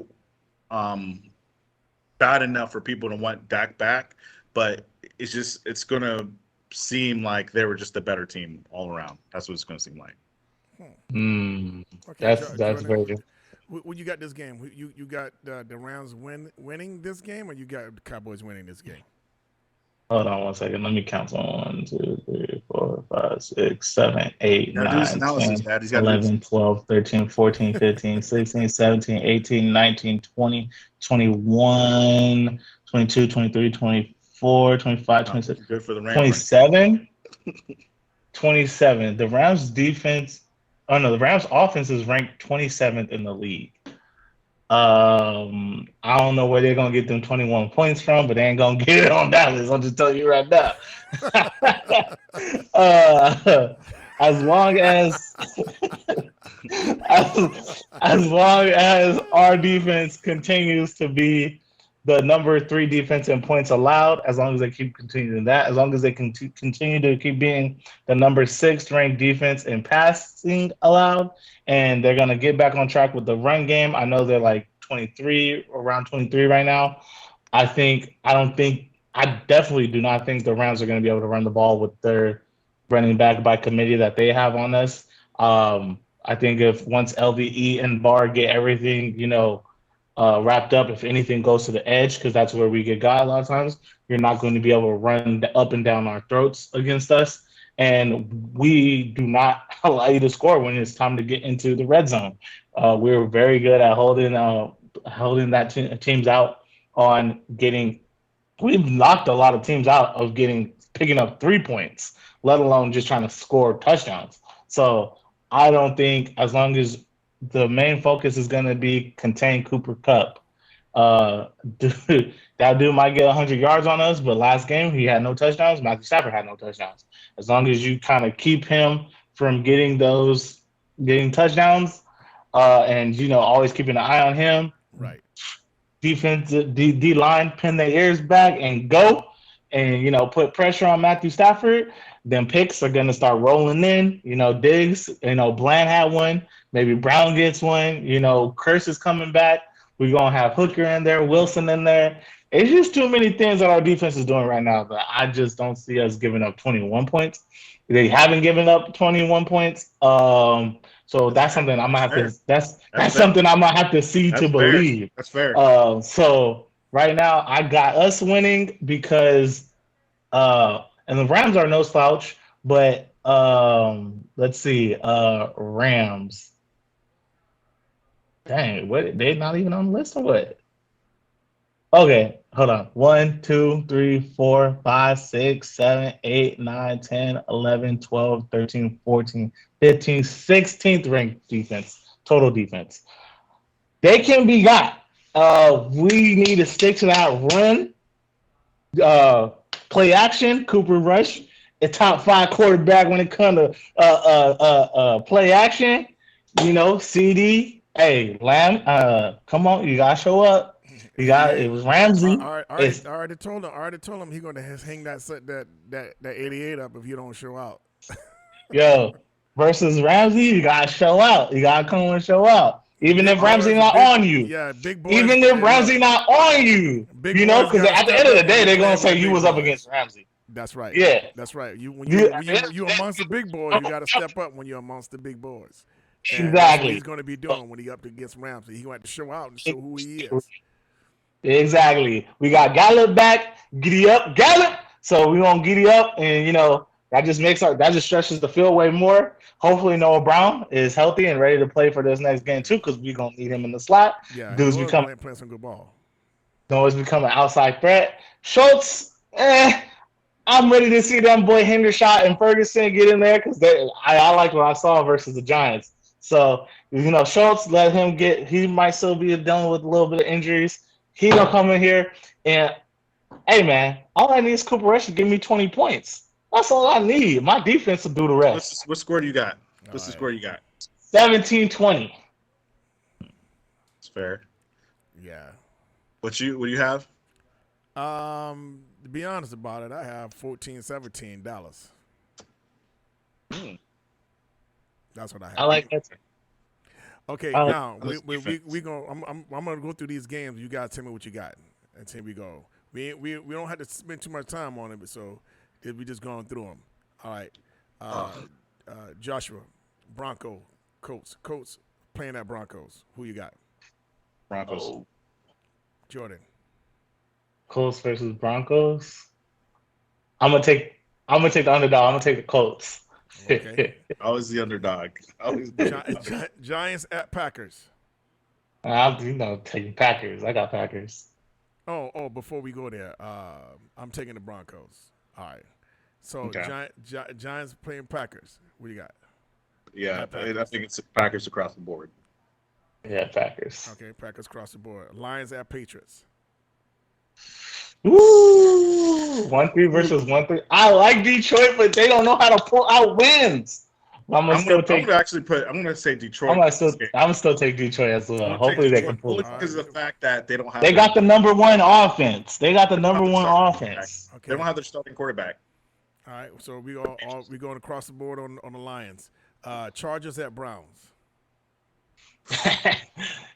bad enough for people to want Dak back. But it's going to seem like they were just a better team all around. That's what it's going to seem like. Okay, that's very good. When you got this game, you got the Rams winning this game, or you got the Cowboys winning this game? Hold on 1 second. Let me count. 1, 2, 3, 4, 5, 6, 7, 8, 9, 10, 11, 12, 13, 14, 15, 16, 17, 18, 19, 20, 21, 22, 23, 24, 25, 26, 27. 27. The Rams defense. Oh no, the Rams offense is ranked 27th in the league. I don't know where they're gonna get them 21 points from, but they ain't gonna get it on Dallas. I'll just tell you right now. As long as our defense continues to be the number 3 defense in points allowed, as long as they keep continuing that, as long as they can continue to keep being the number 6 ranked defense in passing allowed, and they're going to get back on track with the run game. I know they're like 23, around 23 right now. I definitely do not think the Rams are going to be able to run the ball with their running back by committee that they have on us. I think if once LVE and Barr get everything, wrapped up, if anything goes to the edge, because that's where we get got a lot of times, you're not going to be able to run up and down our throats against us. And we do not allow you to score when it's time to get into the red zone. We're very good at holding that teams out on getting. We've knocked a lot of teams out of picking up 3 points, let alone just trying to score touchdowns. So I don't think, as long as the main focus is going to be contain Cooper Kupp, that dude might get 100 yards on us, but last game he had no touchdowns. Matthew Stafford had no touchdowns. As long as you kind of keep him from getting touchdowns, and always keeping an eye on him. Right. Defense, D line, pin their ears back and go, and put pressure on Matthew Stafford. Then picks are gonna start rolling in. Diggs, Bland had one. Maybe Brown gets one. Curse is coming back. We're gonna have Hooker in there, Wilson in there. It's just too many things that our defense is doing right now that I just don't see us giving up 21 points. They haven't given up 21 points. So that's something I'm gonna have to. That's something I'm gonna have to see to believe. That's fair. So right now I got us winning because, and the Rams are no slouch, but let's see, Rams. Dang, what? They're not even on the list or what? Okay, hold on. 1, 2, 3, 4, 5, 6, 7, 8, 9, 10, 11, 12, 13, 14, 15, 16th ranked defense, total defense. They can be got. We need to stick to that run, play action, Cooper Rush, a top 5 quarterback when it comes to play action. CD, hey, Lamb, come on, you gotta show up. It was Ramsey. I already told him he's gonna hang that 88 up if you don't show out. Yo, versus Ramsey, you gotta show out. You gotta come and show out. Even if Ramsey not on you. Yeah, big boy. Even if Ramsey not on you. Because at the end of the day, they're gonna say you was up against Ramsey. That's right. Yeah. That's right. You amongst the big boys, you gotta step up when you're amongst the big boys. And exactly. That's what he's gonna be doing when he up against Ramsey. He going to show out and show who he is. Exactly. We got Gallup back. Giddy up, Gallup. So we're gonna giddy up, and that just stretches the field way more. Hopefully Noah Brown is healthy and ready to play for this next game too, because we're gonna need him in the slot. Yeah, Dude's playing some good ball. Noah's become an outside threat. Schultz, I'm ready to see them boy Hendershot and Ferguson get in there because I like what I saw versus the Giants. So Schultz, let him get. He might still be dealing with a little bit of injuries. He gonna come in here and, hey man, all I need is Cooper Rush to give me 20 points. That's all I need. My defense will do the rest. What score do you got? What's the score you got? 17-20. It's fair. Yeah. What do you have? To be honest about it, I have 14-17 Dallas. That's what I have. I like that. Okay, now we gonna. I'm gonna go through these games. You guys tell me what you got, and here we go. We don't have to spend too much time on it, but so we just going through them. All right, Joshua, Bronco, Colts playing at Broncos. Who you got? Broncos. Oh. Jordan. Colts versus Broncos. I'm gonna take the underdog. I'm gonna take the Colts. Okay. Always the underdog. Giants at Packers. I'm taking Packers. I got Packers. Oh, before we go there, I'm taking the Broncos. All right. So Okay. Giants playing Packers. What do you got? Yeah, I think it's Packers across the board. Yeah, Packers. Okay, Packers across the board. Lions at Patriots. Woo! 1-3 versus 1-3. I like Detroit, but they don't know how to pull out wins. I'm gonna still take. I'm gonna say Detroit. I'm still take Detroit as well. Hopefully they can pull it because of the fact that they don't have. They got the number one offense. They got the number one offense. Okay. They don't have their starting quarterback. All right, so we going across the board on the Lions. Chargers at Browns.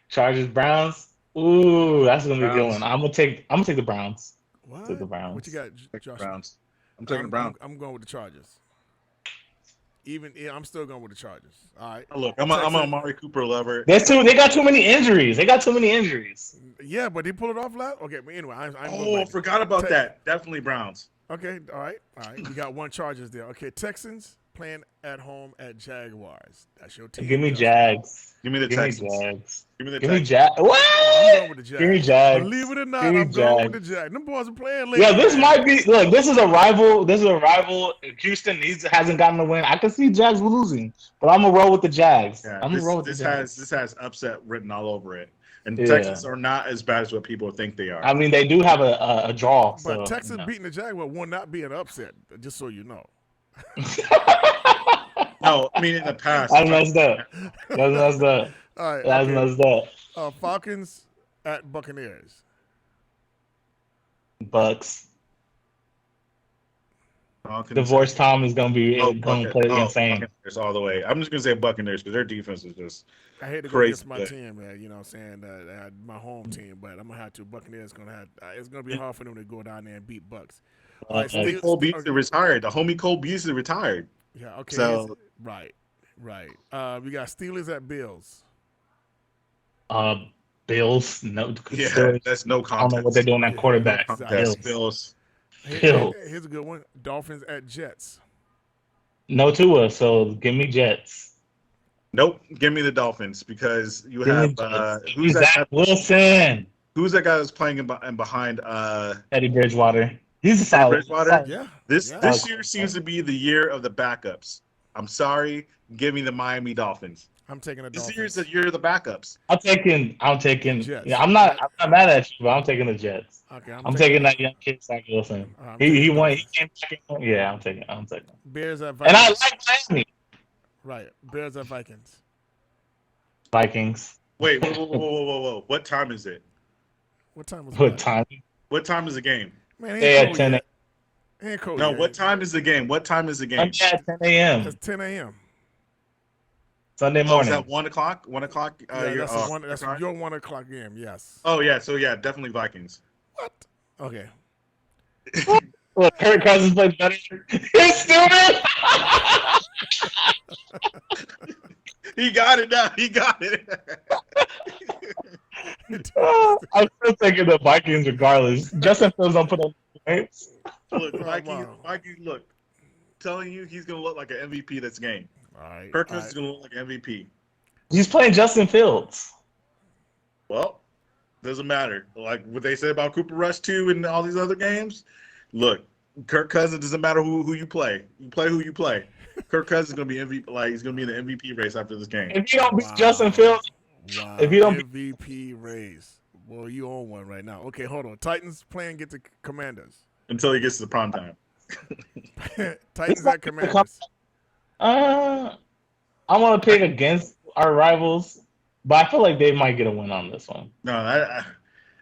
Chargers Browns. Ooh, that's gonna be a good one. I'm gonna take the Browns. What? Take the Browns. What you got, Josh? Browns. I'm taking the Browns. I'm going with the Chargers. I'm still going with the Chargers. All right. Look, I'm an Amari Cooper lover. They got too many injuries. Yeah, but they pull it off last. Okay, but anyway, I forgot about that. Definitely Browns. Okay, all right. We got one Chargers there. Okay, Texans playing at home at Jaguars. That's your team. Give me Jags. Give me the Texans. Jags. Give me the Give me Texans. Jags. What? I'm going with the Jags. Give me Jags. Believe it or not, I'm going with the Jags. Them boys are playing late. Yeah, this might be. Look, this is a rival. If Houston hasn't gotten a win, I can see Jags losing, but I'm gonna roll with the Jags. Yeah, I'm gonna roll with the Jags. This has upset written all over it, and Texans are not as bad as what people think they are. I mean, they do have a draw. But Texas beating the Jaguars will not be an upset. Just so you know. No, I mean in the past. That's messed up. All right, that's messed up. Falcons at Buccaneers. Bucks. Falcons. Tom is gonna be gonna play insane. Buccaneers all the way. I'm just gonna say Buccaneers because their defense is just. I hate to go against my team, man. You know what I'm saying? My home team, but I'm gonna have to. Buccaneers gonna have. It's gonna be hard for them to go down there and beat Bucks. Cole Beasley retired. The homie Cole Beasley retired. Yeah. Okay. So right. We got Steelers at Bills. Bills. No. Yeah, that's no contest. I don't know what they're doing at quarterback. Bills. Here's a good one. Dolphins at Jets. No Tua, so give me Jets. Nope, give me the Dolphins because you have who's Zach Wilson? Who's that guy that's playing in behind Teddy Bridgewater? He's a solid. Bridgewater. Yeah. This year seems to be the year of the backups. I'm sorry, give me the Miami Dolphins. I'm taking the Dolphins. This year's the year of the backups. I'm taking. Jets. Yeah, I'm not mad at you, but I'm taking the Jets. Okay, I'm taking that young kid, Zach Wilson. He won. He came back. Yeah, I'm taking. Bears at Vikings. And I like Miami. Right, Bears at Vikings. Vikings. Wait, whoa! What time is it? What time is What time? What time is the game? Man, at 10 a.m. No, what time is the game? What time is the game? Sunday at 10 a.m. It's 10 a.m. Sunday morning. Is that 1 o'clock? 1 o'clock? That's your 1 o'clock game, yes. Oh, yeah. So, yeah, definitely Vikings. What? Okay. Look, Kirk Cousins plays better. He's stupid. He got it now. He got it. I'm still taking the Vikings regardless. Justin Fields don't put up points. Look, Vikings, look. Telling you he's going to look like an MVP this game. All right. Kirk Cousins is going to look like an MVP. He's playing Justin Fields. Well, doesn't matter. Like what they said about Cooper Rush 2 and all these other games. Look, Kirk Cousins doesn't matter who you play. You play who you play. Kirk Cousins is going to be MVP. Like he's going to be in the MVP race after this game. If you don't beat Justin Fields, if you don't MVP race, well, you own one right now. Okay, hold on. Titans playing get the Commanders until he gets to the prime time. Titans at Commanders. I want to pick against our rivals, but I feel like they might get a win on this one. No,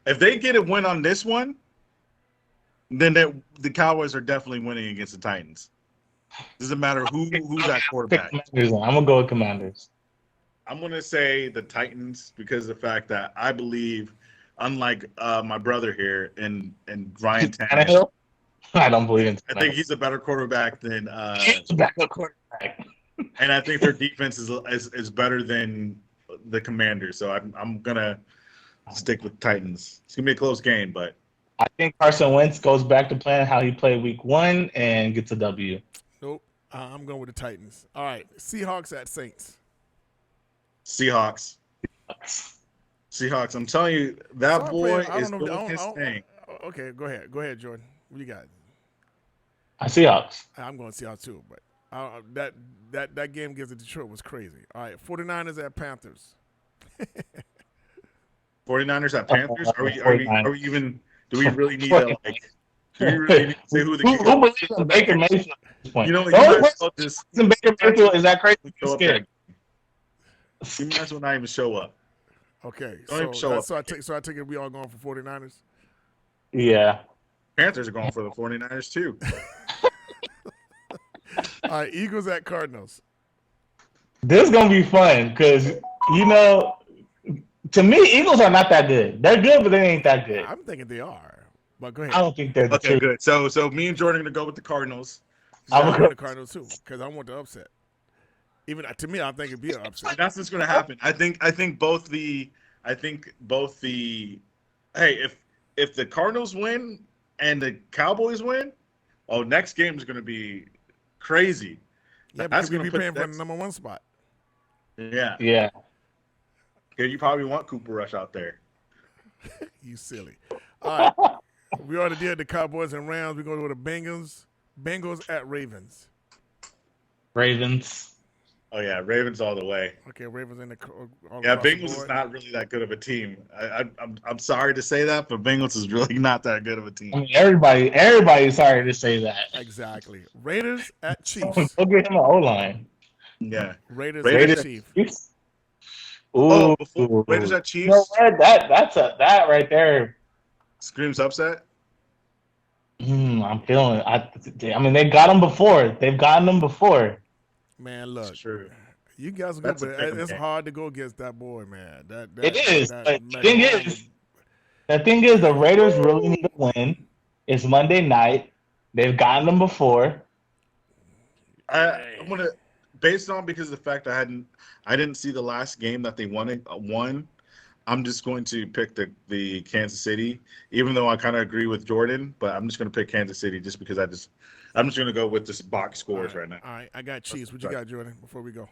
if they get a win on this one, then the Cowboys are definitely winning against the Titans. Doesn't matter who's that quarterback. I'm gonna go with Commanders. I'm gonna say the Titans because of the fact that I believe, unlike my brother here and Ryan Tannehill, I don't believe in Tannehill. I think he's a better quarterback than he's a better quarterback. And I think their defense is better than the Commanders. So I'm gonna stick with Titans. It's gonna be a close game, but I think Carson Wentz goes back to playing how he played Week 1 and gets a W. Nope. I'm going with the Titans. All right. Seahawks at Saints. Seahawks. I'm telling you, that boy is doing his thing. Okay, go ahead, Jordan. What you got? Seahawks. I'm going Seahawks too, but that game against Detroit was crazy. All right, 49ers at Panthers. 49ers at Panthers? Are we even? Do we really need to Do you really need to say who the who believes in Baker Mayfield at this point? You know, The you only might as person well who just believes in Baker Mayfield is that crazy. show up Scared. there. You might as well not even show up. Okay, Don't even show up. so I take it we all going for 49ers. Yeah. Panthers are going for the 49ers too. All right, Eagles at Cardinals. This is gonna be fun because to me, Eagles are not that good. They're good, but they ain't that good. I'm thinking they are, but go I ahead. don't think they're the Okay, truth. good. So me and Jordan are gonna go with the Cardinals. I'm I'm going the go- Cardinals too because I want the upset. Even to me, I think it'd be an upset. That's what's gonna happen. I think both the hey, if the Cardinals win and the Cowboys win, next game is gonna be crazy. Yeah, That's because we gonna be put playing for the that's- number 1 spot. Yeah. Yeah. Yeah, you probably want Cooper Rush out there. You silly. All right, we already did the Cowboys and Rams. We're going to go to the Bengals at Ravens. Ravens. Oh yeah, Ravens all the way. Okay, Ravens in the all Yeah, across the Bengals is board. not really that good of a team. I'm sorry to say that, but Bengals is really not that good of a I team. mean, everybody's sorry to say that. Exactly. Raiders at Chiefs. Go get him an O-line. Yeah. Raiders Raiders at Chiefs. Chiefs. Oh, Ooh. before Raiders at You know Chiefs what? That right there. screams upset. I'm feeling it. I mean, they got them before. They've gotten them before. Man, look. That's true. You guys are good, That's a but pick 'em it's game. hard to go against that boy, man. It is. that But McMahon- the thing is, the Raiders really need to win. It's Monday night. They've gotten them before. I'm gonna, based on because of the fact I didn't see the last game that they won. I'm just going to pick the Kansas City, even though I kind of agree with Jordan. But I'm just going to pick Kansas City just because I'm just going to go with this box scores right now. All right, I got Chiefs. What you got, Jordan? Before we go,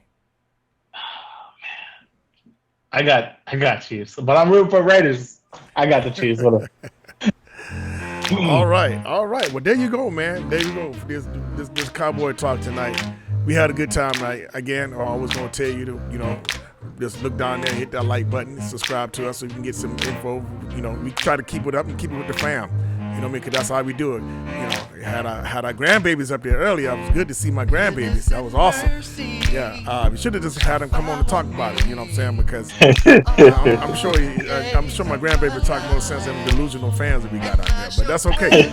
I got Chiefs, but I'm rooting for Raiders. I got the Chiefs. all right. Well, there you go, man. There you go. This Cowboy talk tonight. We had a good time, right? Again, I was going to tell you to, just look down there, hit that like button, subscribe to us so you can get some info. We try to keep it up and keep it with the fam. You know what I mean? Because that's how we do it. Had our grandbabies up there earlier. It was good to see my grandbabies. That was awesome. Yeah, we should have just had them come on and talk about it. You know what I'm saying? Because I'm sure my grandbaby talk more sense than the delusional fans that we got out there. But that's okay.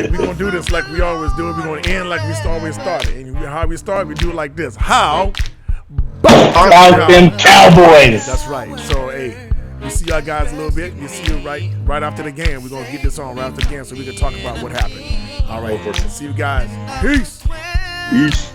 We're gonna do this like we always do it. We're gonna end like we always started. And how we start, we do it like this. How? About them Cowboys. That's right. So, hey, we see y'all guys a little bit. You see you right after the game. We're going to get this on right after the game so we can talk about what happened. All right. See you guys. Peace. Peace.